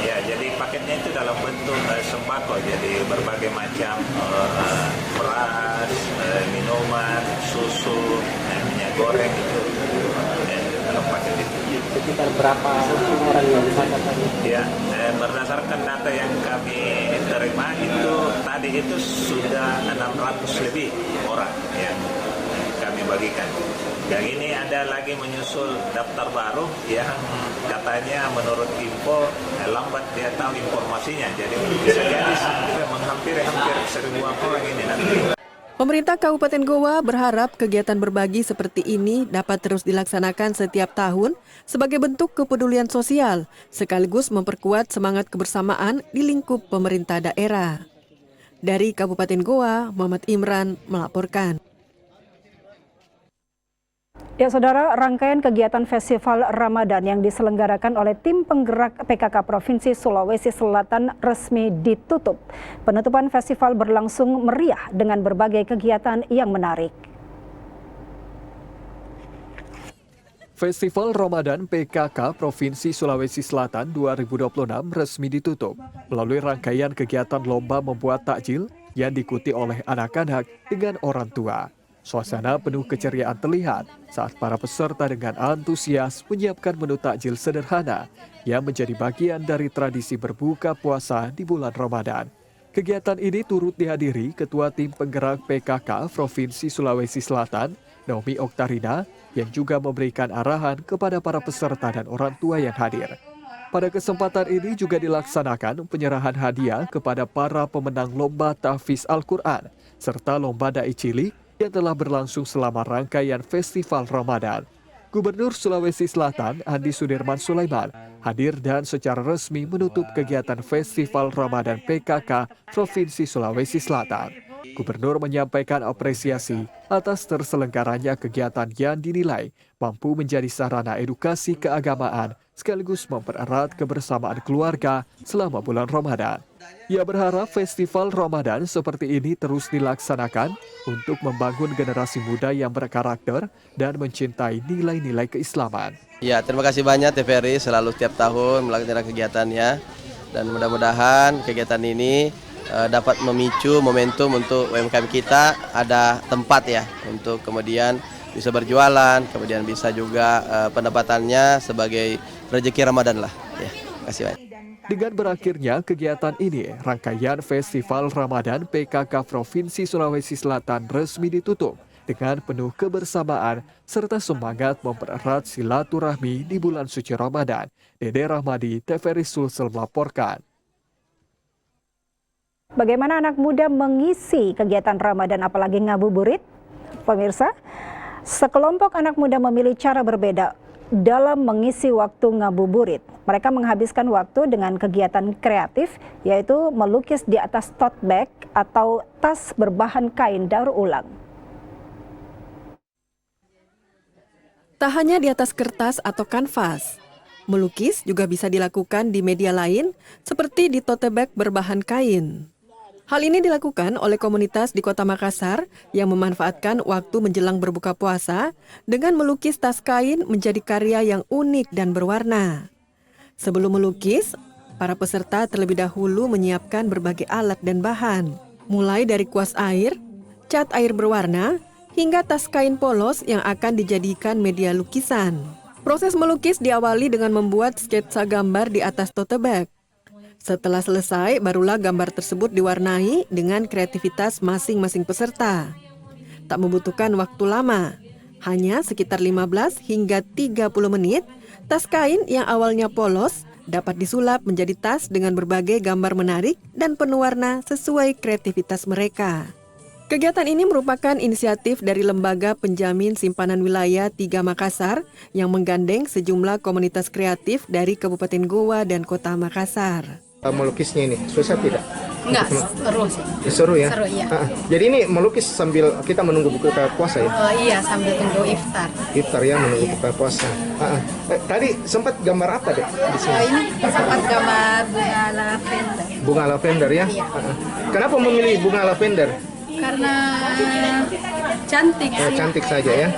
Ya, jadi paketnya itu dalam bentuk sembako, jadi berbagai macam beras, minuman, susu, minyak goreng itu dalam paket itu. Sekitar berapa orang yang dimakan? Ya, berdasarkan data yang kami terima itu tadi itu sudah 600 lebih orang yang kami bagikan. Yang ini ada lagi menyusul daftar baru yang katanya menurut info lambat dia tahu informasinya. Jadi bisa jadi hampir 1.000 orang ini nanti. Pemerintah Kabupaten Goa berharap kegiatan berbagi seperti ini dapat terus dilaksanakan setiap tahun sebagai bentuk kepedulian sosial, sekaligus memperkuat semangat kebersamaan di lingkup pemerintah daerah. Dari Kabupaten Goa, Muhammad Imran melaporkan. Ya, Saudara, rangkaian kegiatan Festival Ramadan yang diselenggarakan oleh tim penggerak PKK Provinsi Sulawesi Selatan resmi ditutup. Penutupan festival berlangsung meriah dengan berbagai kegiatan yang menarik. Festival Ramadan PKK Provinsi Sulawesi Selatan 2026 resmi ditutup melalui rangkaian kegiatan lomba membuat takjil yang diikuti oleh anak-anak dengan orang tua. Suasana penuh keceriaan terlihat saat para peserta dengan antusias menyiapkan menu takjil sederhana yang menjadi bagian dari tradisi berbuka puasa di bulan Ramadan. Kegiatan ini turut dihadiri Ketua Tim Penggerak PKK Provinsi Sulawesi Selatan, Naomi Oktarina, yang juga memberikan arahan kepada para peserta dan orang tua yang hadir. Pada kesempatan ini juga dilaksanakan penyerahan hadiah kepada para pemenang Lomba Tahfiz Al-Quran serta Lomba Dai Cilik yang telah berlangsung selama rangkaian Festival Ramadan. Gubernur Sulawesi Selatan, Andi Sudirman Sulaiman, hadir dan secara resmi menutup kegiatan Festival Ramadan PKK Provinsi Sulawesi Selatan. Gubernur menyampaikan apresiasi atas terselenggaranya kegiatan yang dinilai mampu menjadi sarana edukasi keagamaan sekaligus mempererat kebersamaan keluarga selama bulan Ramadan. Ia berharap festival Ramadan seperti ini terus dilaksanakan untuk membangun generasi muda yang berkarakter dan mencintai nilai-nilai keislaman. Ya, terima kasih banyak TVRI selalu setiap tahun melakukan kegiatannya dan mudah-mudahan kegiatan ini dapat memicu momentum untuk UMKM kita ada tempat ya untuk kemudian bisa berjualan, kemudian bisa juga pendapatannya sebagai rezeki Ramadan lah. Ya, terima kasih banyak. Dengan berakhirnya kegiatan ini, rangkaian Festival Ramadan PKK Provinsi Sulawesi Selatan resmi ditutup dengan penuh kebersamaan serta semangat mempererat silaturahmi di bulan suci Ramadan. Dede Rahmadi, TVRI Sulsel melaporkan. Bagaimana anak muda mengisi kegiatan Ramadan apalagi ngabuburit? Pemirsa, sekelompok anak muda memilih cara berbeda dalam mengisi waktu ngabuburit. Mereka menghabiskan waktu dengan kegiatan kreatif, yaitu melukis di atas tote bag atau tas berbahan kain daur ulang. Tak hanya di atas kertas atau kanvas, melukis juga bisa dilakukan di media lain seperti di tote bag berbahan kain. Hal ini dilakukan oleh komunitas di Kota Makassar yang memanfaatkan waktu menjelang berbuka puasa dengan melukis tas kain menjadi karya yang unik dan berwarna. Sebelum melukis, para peserta terlebih dahulu menyiapkan berbagai alat dan bahan, mulai dari kuas air, cat air berwarna, hingga tas kain polos yang akan dijadikan media lukisan. Proses melukis diawali dengan membuat sketsa gambar di atas tote bag. Setelah selesai, barulah gambar tersebut diwarnai dengan kreativitas masing-masing peserta. Tak membutuhkan waktu lama, hanya sekitar 15 hingga 30 menit, tas kain yang awalnya polos dapat disulap menjadi tas dengan berbagai gambar menarik dan penuh warna sesuai kreativitas mereka. Kegiatan ini merupakan inisiatif dari Lembaga Penjamin Simpanan Wilayah 3 Makassar yang menggandeng sejumlah komunitas kreatif dari Kabupaten Goa dan Kota Makassar. Melukisnya ini susah tidak? Enggak, seru sih. Seru ya? Seru, iya. Jadi ini melukis sambil kita menunggu buka puasa ya? Iya, sambil tunggu iftar. Iftar ya, menunggu buka puasa. Tadi sempat gambar apa deh di sini? Ini sempat gambar bunga lavender. Bunga lavender ya? Iya. Kenapa memilih bunga lavender? Karena cantik sih. Cantik saja ya.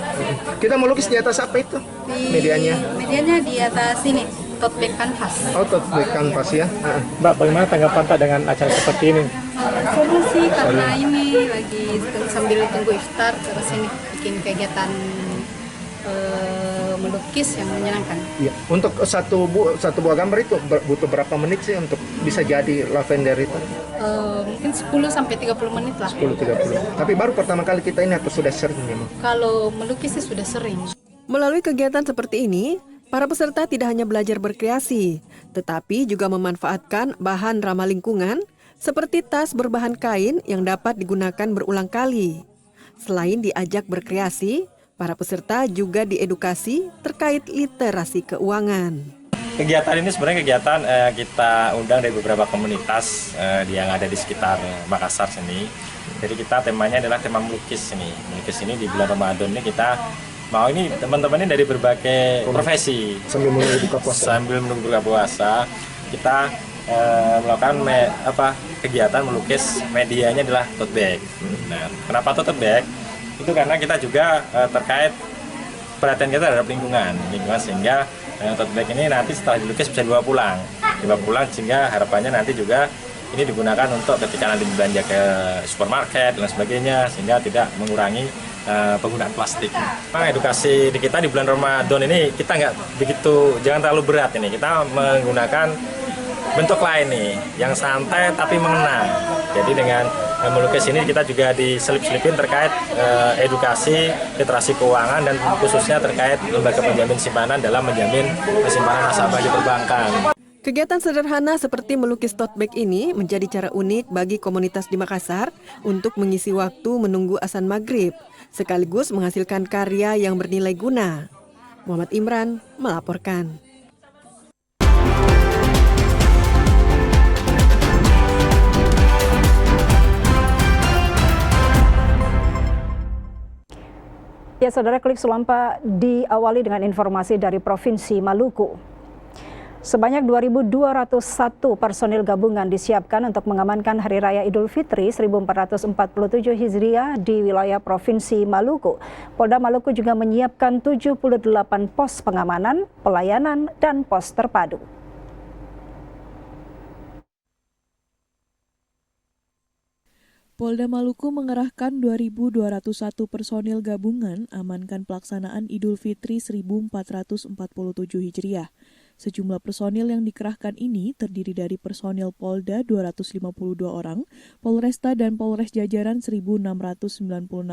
Kita melukis di atas apa itu? Medianya? Medianya di atas ini, tote bag kanvas. Oh, tote bag kanvas ya. Mbak, bagaimana tanggapan Pak dengan acara seperti ini? Seru sih, karena ini lagi sambil tunggu iftar, terus ini bikin kegiatan melukis yang menyenangkan. Iya. Untuk satu buah gambar itu butuh berapa menit sih untuk bisa jadi lavender itu? Mungkin 10-30 menit lah. 10-30. Tapi baru pertama kali kita ini atau sudah sering memang? Kalau melukis sih sudah sering. Melalui kegiatan seperti ini, para peserta tidak hanya belajar berkreasi, tetapi juga memanfaatkan bahan ramah lingkungan seperti tas berbahan kain yang dapat digunakan berulang kali. Selain diajak berkreasi, para peserta juga diedukasi terkait literasi keuangan. Kegiatan ini sebenarnya kegiatan kita undang dari beberapa komunitas yang ada di sekitar Makassar sini. Jadi kita temanya adalah tema melukis ini. Melukis ini di bulan Ramadan ini kita mau ini teman-teman ini dari berbagai profesi. Sambil menunggu buka puasa. Kita melakukan kegiatan melukis, medianya adalah tote bag. Nah, kenapa tote bag? Itu karena kita juga terkait perhatian kita terhadap lingkungan sehingga tote bag ini nanti setelah dilukis bisa dibawa pulang sehingga harapannya nanti juga ini digunakan untuk ketika nanti belanja ke supermarket dan sebagainya sehingga tidak mengurangi penggunaan plastik. Edukasi di kita di bulan Ramadan ini kita jangan terlalu berat ini, kita menggunakan bentuk lain nih yang santai tapi mengena. Jadi dengan melukis ini kita juga diselip-selipin terkait edukasi literasi keuangan dan khususnya terkait lembaga penjamin simpanan dalam menjamin simpanan nasabah di perbankan. Kegiatan sederhana seperti melukis tote bag ini menjadi cara unik bagi komunitas di Makassar untuk mengisi waktu menunggu azan maghrib, sekaligus menghasilkan karya yang bernilai guna. Muhammad Imran melaporkan. Ya, saudara, Klik Sulampa diawali dengan informasi dari Provinsi Maluku. Sebanyak 2.201 personil gabungan disiapkan untuk mengamankan Hari Raya Idul Fitri 1447 Hijriah di wilayah Provinsi Maluku. Polda Maluku juga menyiapkan 78 pos pengamanan, pelayanan, dan pos terpadu. Polda Maluku mengerahkan 2.201 personil gabungan amankan pelaksanaan Idul Fitri 1447 Hijriah. Sejumlah personil yang dikerahkan ini terdiri dari personil Polda 252 orang, Polresta dan Polres jajaran 1.696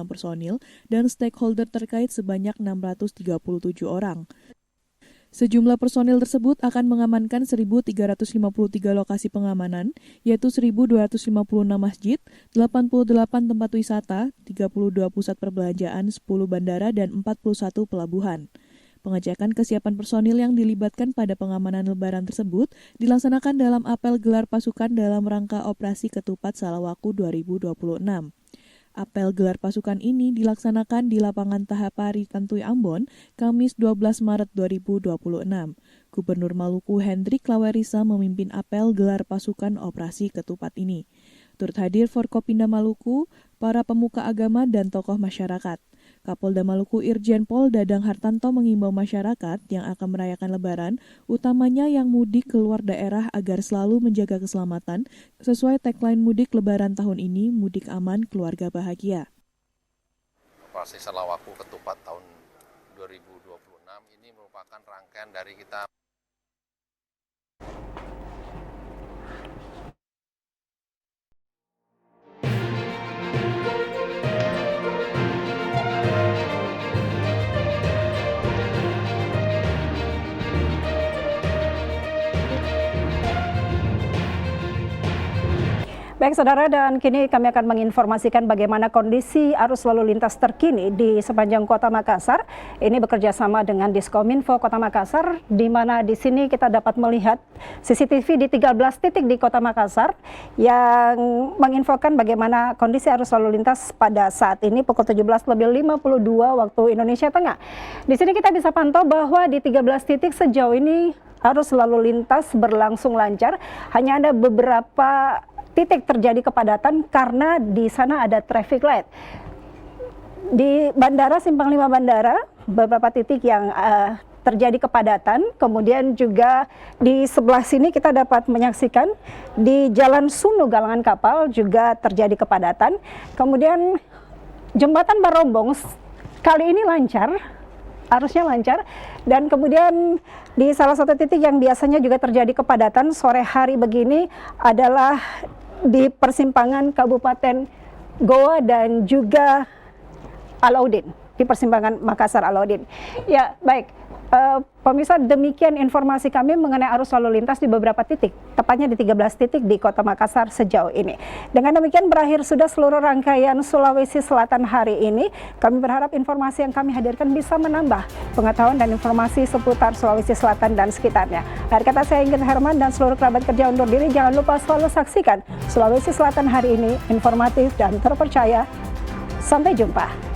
personil, dan stakeholder terkait sebanyak 637 orang. Sejumlah personil tersebut akan mengamankan 1.353 lokasi pengamanan, yaitu 1.256 masjid, 88 tempat wisata, 32 pusat perbelanjaan, 10 bandara, dan 41 pelabuhan. Pengecekan kesiapan personil yang dilibatkan pada pengamanan Lebaran tersebut dilaksanakan dalam apel gelar pasukan dalam rangka Operasi Ketupat Salawaku 2026. Apel gelar pasukan ini dilaksanakan di lapangan Tahapari, Tantuy, Ambon, Kamis 12 Maret 2026. Gubernur Maluku Hendrik Lawerisa memimpin apel gelar pasukan Operasi Ketupat ini. Turut hadir Forkopimda Maluku, para pemuka agama dan tokoh masyarakat. Kapolda Maluku Irjen Pol Dadang Hartanto mengimbau masyarakat yang akan merayakan Lebaran, utamanya yang mudik keluar daerah agar selalu menjaga keselamatan sesuai tagline mudik Lebaran tahun ini, mudik aman, keluarga bahagia. Operasi Salawaku Ketupat tahun 2026 ini merupakan rangkaian dari kita Baik saudara, dan kini kami akan menginformasikan bagaimana kondisi arus lalu lintas terkini di sepanjang Kota Makassar. Ini bekerja sama dengan Diskominfo Kota Makassar, di mana di sini kita dapat melihat CCTV di 13 titik di Kota Makassar yang menginfokan bagaimana kondisi arus lalu lintas pada saat ini pukul 17.52 waktu Indonesia Tengah. Di sini kita bisa pantau bahwa di 13 titik sejauh ini arus lalu lintas berlangsung lancar. Hanya ada beberapa titik terjadi kepadatan karena di sana ada traffic light. Di Bandara, Simpang 5 Bandara, beberapa titik yang terjadi kepadatan. Kemudian juga di sebelah sini kita dapat menyaksikan di Jalan Sunu Galangan Kapal juga terjadi kepadatan. Kemudian Jembatan Barombong kali ini lancar, arusnya lancar. Dan kemudian di salah satu titik yang biasanya juga terjadi kepadatan sore hari begini adalah di persimpangan Kabupaten Goa dan juga Alauddin, di persimpangan Makassar Alauddin. Ya, baik. Pemirsa, demikian informasi kami mengenai arus lalu lintas di beberapa titik, tepatnya di 13 titik di Kota Makassar sejauh ini. Dengan demikian berakhir sudah seluruh rangkaian Sulawesi Selatan hari ini. Kami berharap informasi yang kami hadirkan bisa menambah pengetahuan dan informasi seputar Sulawesi Selatan dan sekitarnya. Akhir kata saya Ingrid Herman dan seluruh kerabat kerja undur diri. Jangan lupa selalu saksikan Sulawesi Selatan hari ini, informatif dan terpercaya. Sampai jumpa.